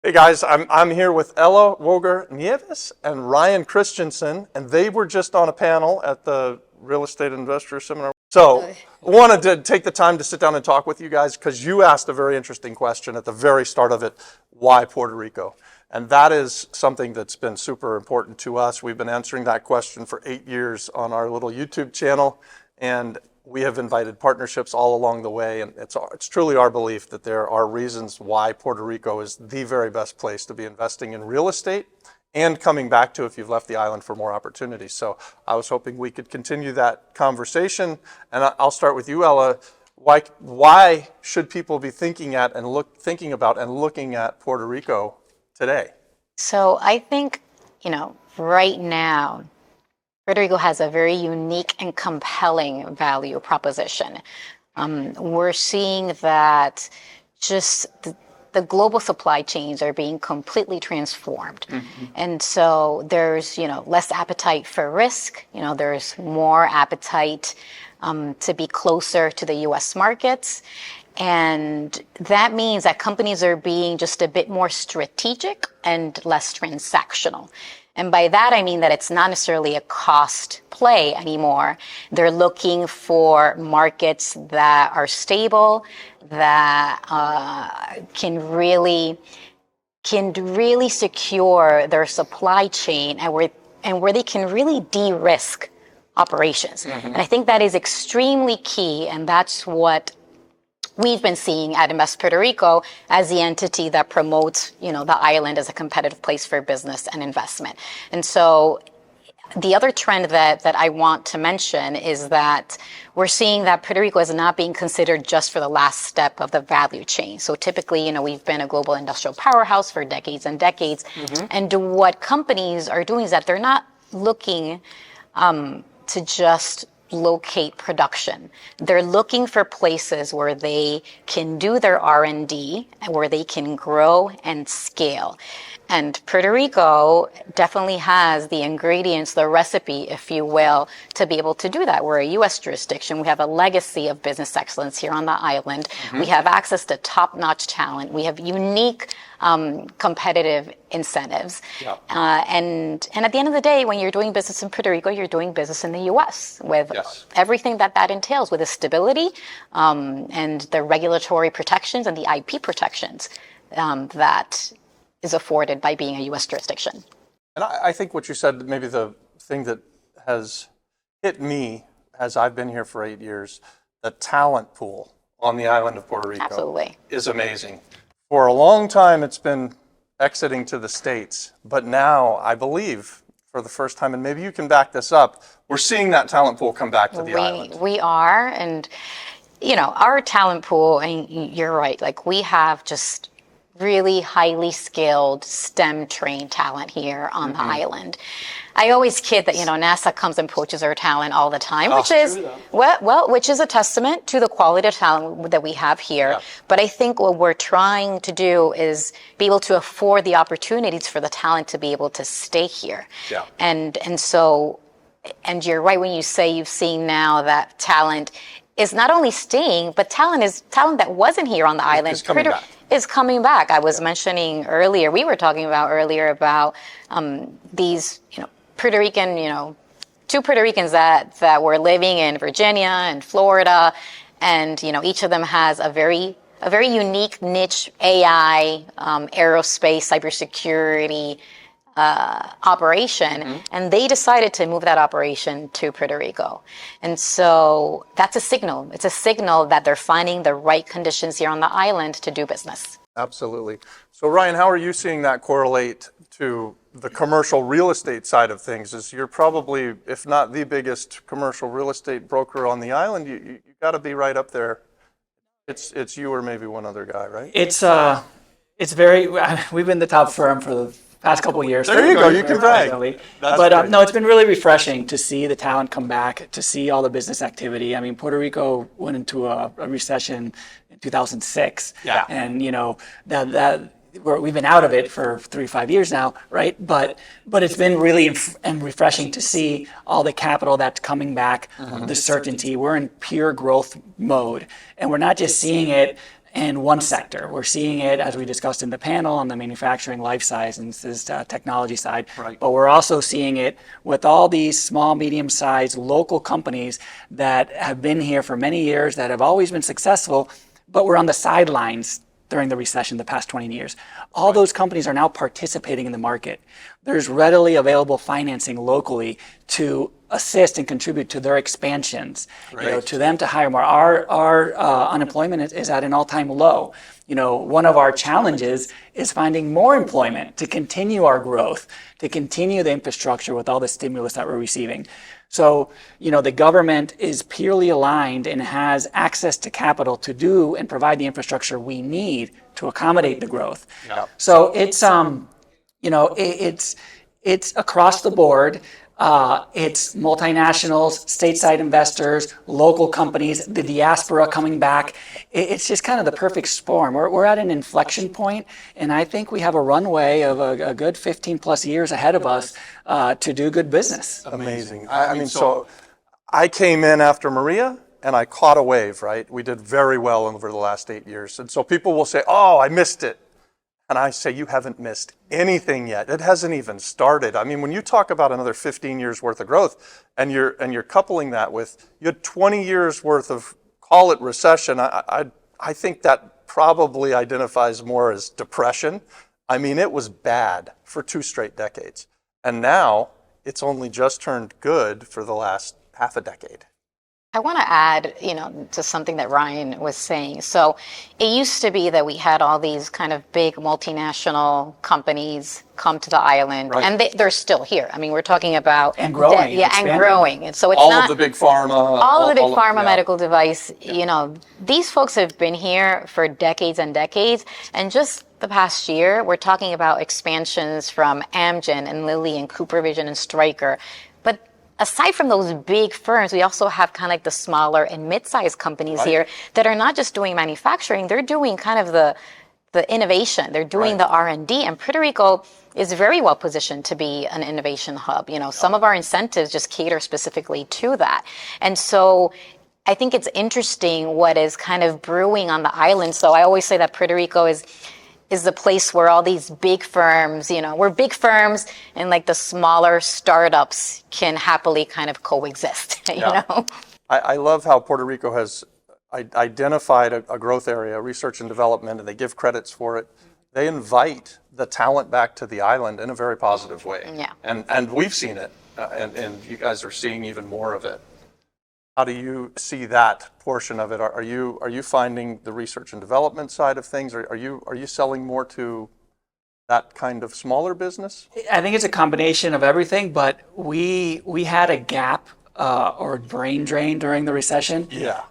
Hey guys, I'm here with Ella Woger-Nieves and Ryan Christiansen, and they were just on a panel at the Real Estate Investor Seminar. So I wanted to take the time to sit down and talk with you guys because you asked a very interesting question at the very start of it, why Puerto Rico? And that is something that's been super important to us. We've been answering that question for 8 years on our little YouTube channel, and we have invited partnerships all along the way, and it's truly our belief that there are reasons why Puerto Rico is the very best place to be investing in real estate and coming back to if you've left the island for more opportunities. So I was hoping we could continue that conversation, and I'll start with you, Ella. Why should people be thinking about and looking at Puerto Rico today? So I think, right now, Puerto Rico has a very unique and compelling value proposition. We're seeing that just the global supply chains are being completely transformed. Mm-hmm. And so there's, less appetite for risk. There's more appetite to be closer to the U.S. markets. And that means that companies are being just a bit more strategic and less transactional. And by that, I mean that it's not necessarily a cost play anymore. They're looking for markets that are stable, that can really secure their supply chain and where they can really de-risk operations. Mm-hmm. And I think that is extremely key, and that's what we've been seeing at Invest Puerto Rico as the entity that promotes, the island as a competitive place for business and investment. And so the other trend that I want to mention is that we're seeing that Puerto Rico is not being considered just for the last step of the value chain. So typically, we've been a global industrial powerhouse for decades and decades. Mm-hmm. And what companies are doing is that they're not looking to just locate production. They're looking for places where they can do their R&D, where they can grow and scale. And Puerto Rico definitely has the ingredients, the recipe, if you will, to be able to do that. We're a U.S. jurisdiction. We have a legacy of business excellence here on the island. Mm-hmm. We have access to top-notch talent. We have unique competitive incentives. Yep. And at the end of the day, when you're doing business in Puerto Rico, you're doing business in the U.S. with everything that entails, with the stability and the regulatory protections and the IP protections that is afforded by being a U.S. jurisdiction. And I think what you said, maybe the thing that has hit me as I've been here for 8 years, the talent pool on the island of Puerto Rico Absolutely. Is amazing. For a long time, it's been exiting to the States, but now I believe for the first time, and maybe you can back this up, we're seeing that talent pool come back to the island. We are, and our talent pool, and you're right, we have just really highly skilled STEM trained talent here on mm-hmm. the island. I always kid that NASA comes and poaches our talent all the time, which is a testament to the quality of talent that we have here. Yeah. But I think what we're trying to do is be able to afford the opportunities for the talent to be able to stay here. Yeah. And you're right when you say you've seen now that talent is not only staying, but talent that wasn't here on the island. Is coming back. I was mentioning earlier, we were talking about earlier about these, Puerto Rican, two Puerto Ricans that were living in Virginia and Florida, and each of them has a very unique niche AI, aerospace, cybersecurity operation, mm-hmm. and they decided to move that operation to Puerto Rico. And so that's a signal. It's a signal that they're finding the right conditions here on the island to do business. Absolutely. So Ryan, how are you seeing that correlate to the commercial real estate side of things? As you're probably, if not the biggest commercial real estate broker on the island, you got to be right up there. It's you or maybe one other guy, right? It's very. We've been the top firm for the past couple of years. There you go. You can brag. But no, it's been really refreshing to see the talent come back, to see all the business activity. I mean, Puerto Rico went into a recession in 2006. Yeah. And we've been out of it for 3-5 years now, right? But it's been really refreshing to see all the capital that's coming back, mm-hmm. the certainty. We're in pure growth mode, and we're not just seeing it in one sector. We're seeing it, as we discussed in the panel, on the manufacturing, life sciences, technology side. Right. But we're also seeing it with all these small, medium-sized local companies that have been here for many years, that have always been successful, but were on the sidelines during the recession the past 20 years. All those companies are now participating in the market. There's readily available financing locally to assist and contribute to their expansions, to them to hire more. Our unemployment is at an all-time low. One of our challenges is finding more employment to continue our growth, to continue the infrastructure with all the stimulus that we're receiving. So, the government is purely aligned and has access to capital to do and provide the infrastructure we need to accommodate the growth. Yeah. So it's it's across the board. It's multinationals, stateside investors, local companies, the diaspora coming back. It's just kind of the perfect storm. We're at an inflection point, and I think we have a runway of a good 15 plus years ahead of us to do good business. Amazing. I mean, so I came in after Maria and I caught a wave, right? We did very well over the last 8 years. And so people will say, oh, I missed it. And I say, you haven't missed anything yet. It hasn't even started. I mean, when you talk about another 15 years worth of growth and you're coupling that with, you had 20 years worth of, call it recession, I think that probably identifies more as depression. I mean, it was bad for 2 straight decades. And now it's only just turned good for the last half a decade. I want to add, to something that Ryan was saying. So it used to be that we had all these kind of big multinational companies come to the island, Right. and they're still here. I mean, we're talking about And growing, and expanding. growing. And so it's All not of the big pharma. all of the big pharma, yeah. medical device. These folks have been here for decades and decades, and just the past year, we're talking about expansions from Amgen and Lilly and CooperVision and Stryker. But aside from those big firms, we also have kind of like the smaller and mid-sized companies Right. here that are not just doing manufacturing, they're doing kind of the innovation, they're doing Right. the R&D, and Puerto Rico is very well positioned to be an innovation hub. Some of our incentives just cater specifically to that. And so I think it's interesting what is kind of brewing on the island. So I always say that Puerto Rico is the place where all these big firms, we're big firms, and like the smaller startups can happily kind of coexist, I love how Puerto Rico has identified a growth area, research and development, and they give credits for it. They invite the talent back to the island in a very positive way. Yeah. And we've seen it, and you guys are seeing even more of it. How do you see that portion of it? Are you finding the research and development side of things? Are you selling more to that kind of smaller business? I think it's a combination of everything, but we had a gap or brain drain during the recession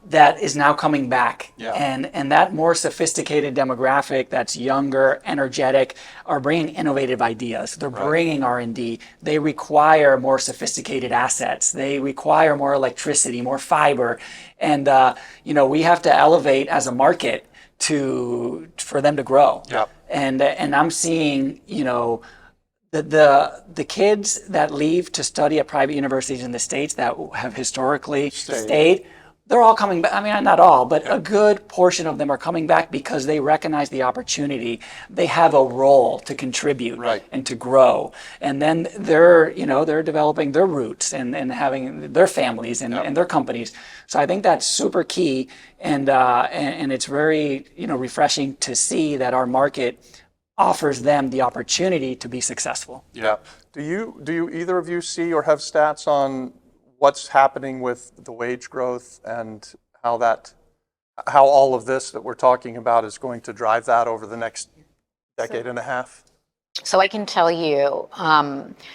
that is now coming back. Yeah. And that more sophisticated demographic that's younger, energetic, are bringing innovative ideas. They're bringing R&D. They require more sophisticated assets. They require more electricity, more fiber. And, we have to elevate as a market for them to grow. Yep. And I'm seeing, the kids that leave to study at private universities in the States that have historically stayed, they're all coming back. I mean, not all, but a good portion of them are coming back because they recognize the opportunity. They have a role to contribute and to grow. And then they're developing their roots and having their families and their companies. So I think that's super key. And it's very, refreshing to see that our market offers them the opportunity to be successful. Yeah. Do you either of you see or have stats on what's happening with the wage growth and how all of this that we're talking about is going to drive that over the next decade and a half? So I can tell you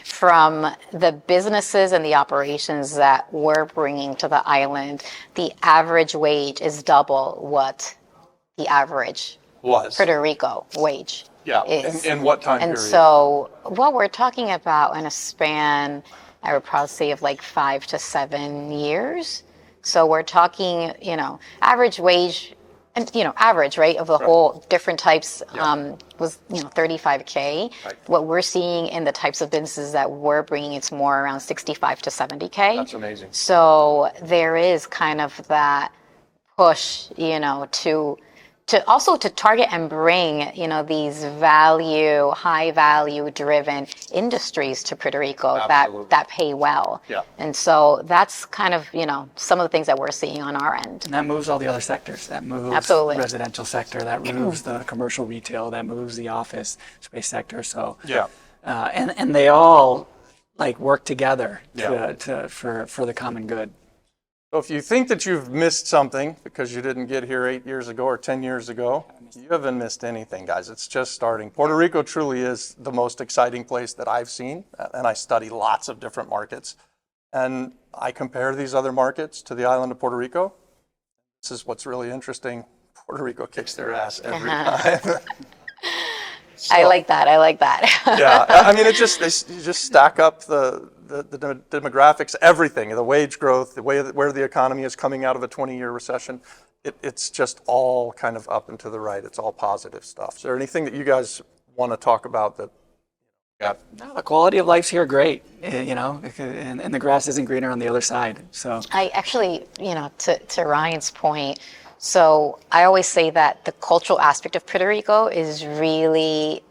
from the businesses and the operations that we're bringing to the island, the average wage is double what the average Puerto Rico wage is. In what time period? And so what we're talking about in a span, I would probably say, of like 5 to 7 years. So we're talking, average wage, and average, right, of the whole different types was, $35K. Right. What we're seeing in the types of businesses that we're bringing, it's more around $65 to $70K. That's amazing. So there is kind of that push, to to target and bring, these high value driven industries to Puerto Rico that pay well. Yeah. And so that's kind of, some of the things that we're seeing on our end. And that moves all the other sectors. That moves Absolutely. residential sector. That moves the commercial retail. That moves the office space sector. So Yeah. And they all work together Yeah. for the common good. So if you think that you've missed something because you didn't get here 8 years ago or 10 years ago, you haven't missed anything, guys. It's just starting. Puerto Rico truly is the most exciting place that I've seen, and I study lots of different markets. And I compare these other markets to the island of Puerto Rico. This is what's really interesting. Puerto Rico kicks their ass every time. I like that. Yeah, I mean, you just stack up the demographics, everything, the wage growth, the way where the economy is coming out of a 20-year recession. It's just all kind of up and to the right. It's all positive stuff. Is there anything that you guys want to talk about that? Yeah. No, the quality of life's here great, and the grass isn't greener on the other side. So I actually, to Ryan's point, so I always say that the cultural aspect of Puerto Rico is really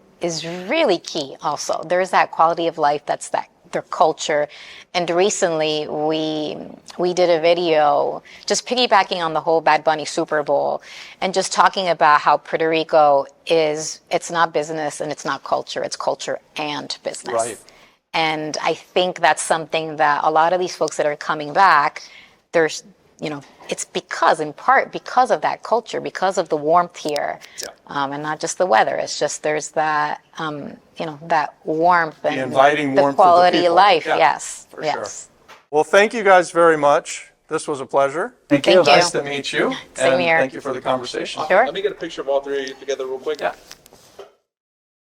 key also. There's that quality of life, that's their culture. And recently we did a video just piggybacking on the whole Bad Bunny Super Bowl and just talking about how Puerto Rico it's not business and it's not culture, it's culture and business. Right. And I think that's something that a lot of these folks that are coming back, it's in part because of that culture, because of the warmth here, and not just the weather. It's just there's that, that warmth and inviting the warmth quality of the of people. life. Yeah, Yes, for yes. sure. Well, thank you guys very much. This was a pleasure. thank you. Thank you. Nice to meet you. Same and here. Thank you for the conversation. Sure. Let me get a picture of all three together real quick. Yeah.